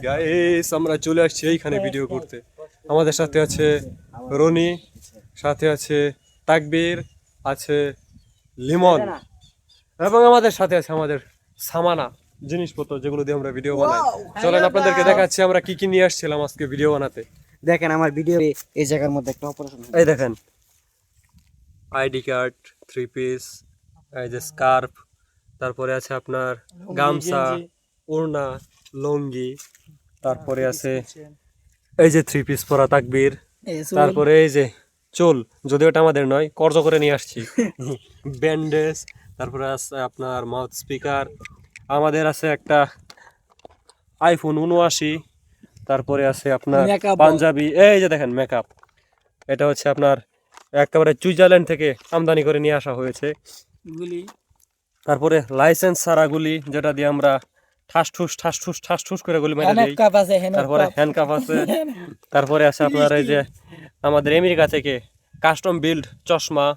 Guys আমরা চলে আসছি এইখানে ভিডিও করতে। আমাদের সাথে আছে রনি, সাথে আছে তাকবীর, আছে লিমন এবং আমাদের সাথে আছে আমাদের সামানা, জিনিসপত্র যেগুলো দিয়ে আমরা ভিডিও বানাই। চলেন আপনাদেরকে দেখাচ্ছি আমরা কি কি নিয়ে আসছিলাম আজকে ভিডিও বানাতে। দেখেন আমার ভিডিও এই জায়গার মধ্যে একটা অপারেশন। এই দেখেন আইডি কার্ড, 3 পিস, এই যে স্কার্ফ, তারপরে আছে আপনার গামছা, ওড়না, লুঙ্গি, তারপরে আছে এই যে 3 পিস পরা তাকবীর, তারপরে এই যে চুল, যদিও এটা আমাদের নয়, কর্জ করে নিয়ে আসছি, ব্যান্ডেজ, তারপরে আছে আপনার মাউথ স্পিকার, আমাদের আছে একটা আইফোন 79, তারপরে আছে আপনার পাঞ্জাবি, এই যে দেখেন মেকআপ, এটা হচ্ছে আপনার একেবারে সুইজারল্যান্ড থেকে আমদানি করে নিয়ে আসা হয়েছে। তারপরে লাইসেন্স ছাড়া গুলি, যেটা দিয়ে আমরা ঠাস ঠুস করে গুলি মেরে দিই। তারপরে হ্যান্ডকাপ আছে। তারপরে আছে আপনার এই যে আমাদের আমেরিকা থেকে কাস্টম বিল্ড চশমা,